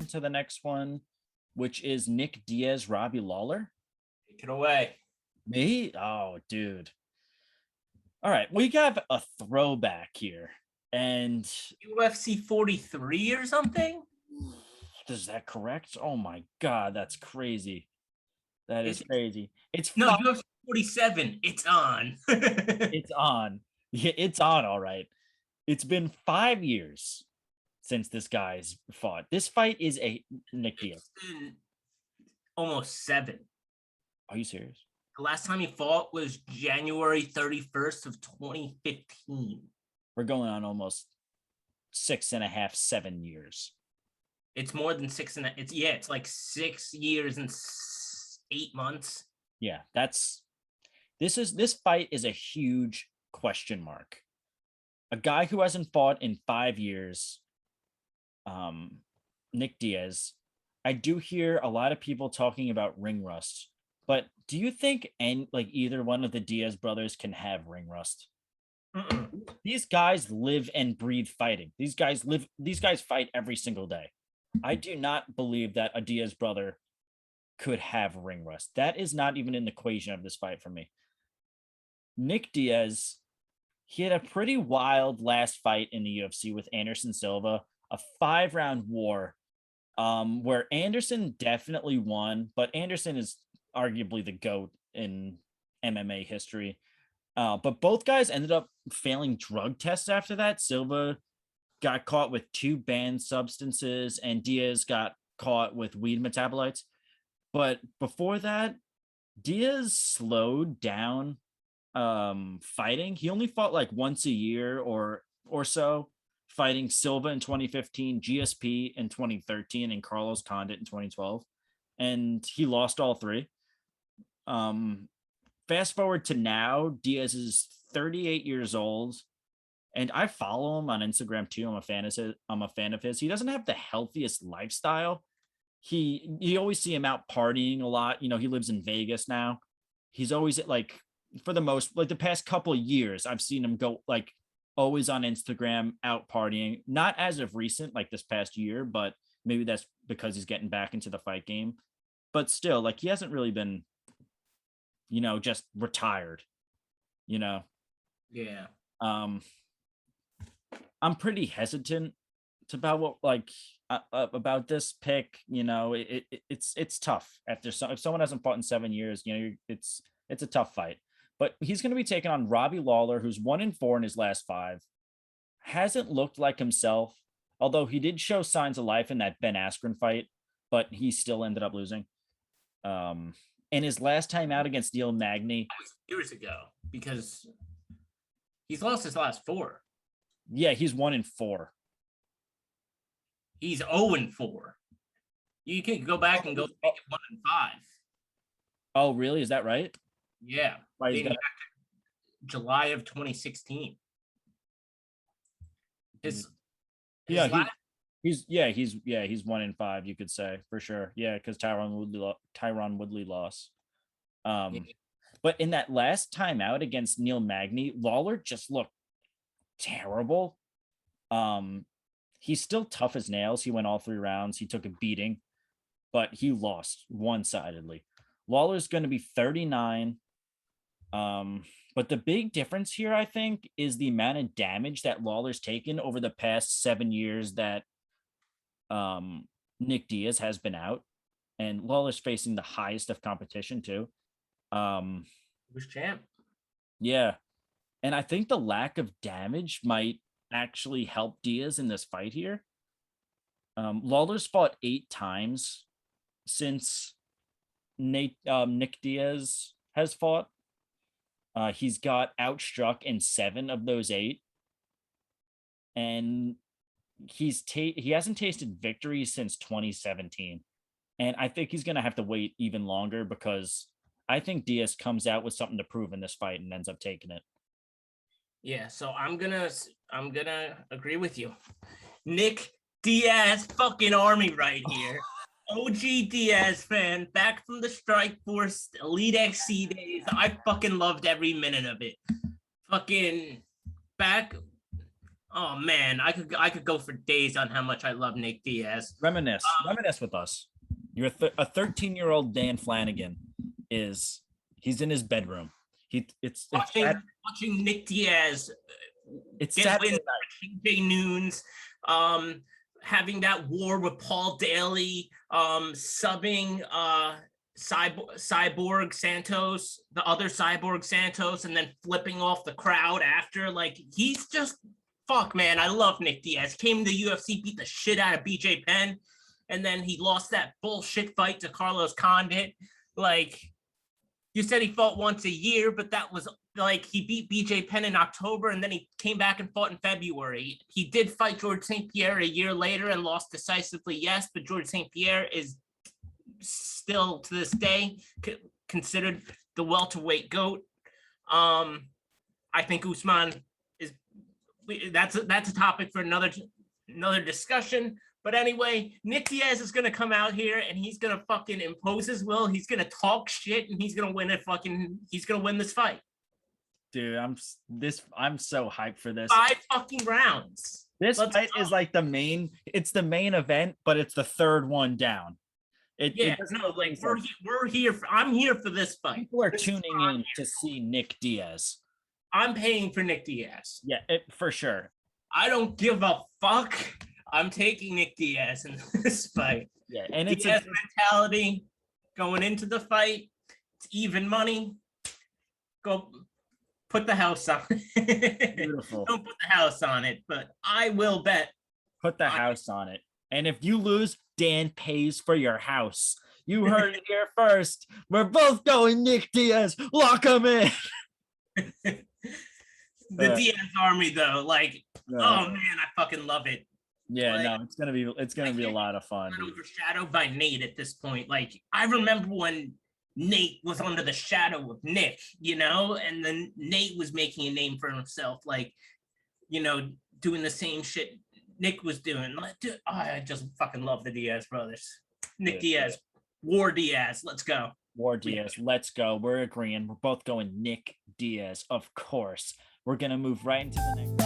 to the next one, which is Nick Diaz, Robbie Lawler. Take it away. Me? Oh, dude. All right, we got a throwback here. And UFC 43 or something? is that correct? Oh my God, that's crazy. That is crazy. It's no UFC 47. It's on. It's on. Yeah, it's on. All right. It's been 5 years since this guy's fought. This fight is a Nick Diaz. Almost 7. Are you serious? The last time he fought was January 31st of 2015. We're going on almost 6.5, 7 years. It's more than 6 and it's like 6 years and 8 months. Yeah, this fight is a huge question mark. A guy who hasn't fought in 5 years, Nick Diaz. I do hear a lot of people talking about ring rust, but do you think either one of the Diaz brothers can have ring rust? These guys live and breathe fighting. These guys fight every single day. I do not believe that a Diaz brother could have ring rust. That is not even in the equation of this fight for me. Nick Diaz, he had a pretty wild last fight in the UFC with Anderson Silva, a 5-round war, where Anderson definitely won, but Anderson is arguably the GOAT in MMA history. But both guys ended up failing drug tests after that. Silva got caught with 2 banned substances, and Diaz got caught with weed metabolites. But before that, Diaz slowed down fighting. He only fought like once a year or so, fighting Silva in 2015, GSP in 2013, and Carlos Condit in 2012. And he lost all 3. Fast forward to now, Diaz is 38 years old, and I follow him on Instagram too. I'm a fan of his. He doesn't have the healthiest lifestyle. You always see him out partying a lot. He lives in Vegas now. He's always for the most, the past couple of years, I've seen him go always on Instagram out partying. Not as of recent, like this past year, but maybe that's because he's getting back into the fight game. But still, he hasn't really been, just retired, Yeah. I'm pretty hesitant about about this pick. It's tough if someone hasn't fought in 7 years. It's a tough fight. But he's going to be taking on Robbie Lawler, who's 1-4 in his last 5. Hasn't looked like himself, although he did show signs of life in that Ben Askren fight, but he still ended up losing. And his last time out against Neil Magny, that was years ago, because he's lost his last 4. Yeah, he's 1-4. He's 0-4. You can go back and go 1-5. Oh, really? Is that right? Yeah. July of 2016. He's 1-5, you could say, for sure. Yeah, because Tyron Woodley lost. But in that last time out against Neil Magny, Lawler just looked terrible. He's still tough as nails. He went all 3 rounds. He took a beating, but he lost one-sidedly. Lawler's going to be 39. But the big difference here, I think, is the amount of damage that Lawler's taken over the past 7 years that Nick Diaz has been out. And Lawler's facing the highest of competition, too. He was champ. Yeah. And I think the lack of damage might actually help Diaz in this fight here. Lawler's fought 8 times since Nick Diaz has fought. He's got outstruck in 7 of those 8. And he hasn't tasted victory since 2017. And I think he's going to have to wait even longer, because I think Diaz comes out with something to prove in this fight and ends up taking it. Yeah, so I'm gonna agree with you. Nick Diaz fucking army right here. OG Diaz fan, back from the Strike Force Elite XC days. I fucking loved every minute of it. Fucking back Oh man, I could go for days on how much I love Nick Diaz. Reminisce with us. You're a 13-year-old Dan Flanagan he's in his bedroom. Watching Nick Diaz It's get Saturday wins night. for TJ Noons, having that war with Paul Daly, subbing Cyborg Santos, the other Cyborg Santos, and then flipping off the crowd after. Like, he's just fuck, man. I love Nick Diaz. Came to the UFC, beat the shit out of BJ Penn, and then he lost that bullshit fight to Carlos Condit. Like, you said he fought once a year, but that was like he beat BJ Penn in October and then he came back and fought in February. He did fight George St. Pierre a year later and lost decisively, yes, but George St. Pierre is still to this day considered the welterweight GOAT. I think Usman is that's a topic for another discussion. But anyway, Nick Diaz is gonna come out here and he's gonna fucking impose his will. He's gonna talk shit and he's gonna win this fight. Dude, I'm so hyped for this. 5 fucking rounds. This fight is like the main event, but it's the third one down. I'm here for this fight. People are tuning in to see Nick Diaz. I'm paying for Nick Diaz. Yeah, for sure. I don't give a fuck. I'm taking Nick Diaz in this fight. Yeah, and it's Diaz mentality going into the fight. It's even money. Go put the house on it. Beautiful. Don't put the house on it, but I will bet. Put the house on it. And if you lose, Dan pays for your house. You heard it here first. We're both going Nick Diaz. Lock him in. The Diaz army, though, like, oh man, I fucking love it. Yeah, like, no, it's gonna be a lot of fun. Overshadowed by Nate at this point. Like, I remember when Nate was under the shadow of Nick, and then Nate was making a name for himself, like, doing the same shit Nick was doing. I just fucking love the Diaz brothers. Nick Diaz, War Diaz, let's go. War Diaz, let's go. We're agreeing. We're both going Nick Diaz, of course. We're gonna move right into the next.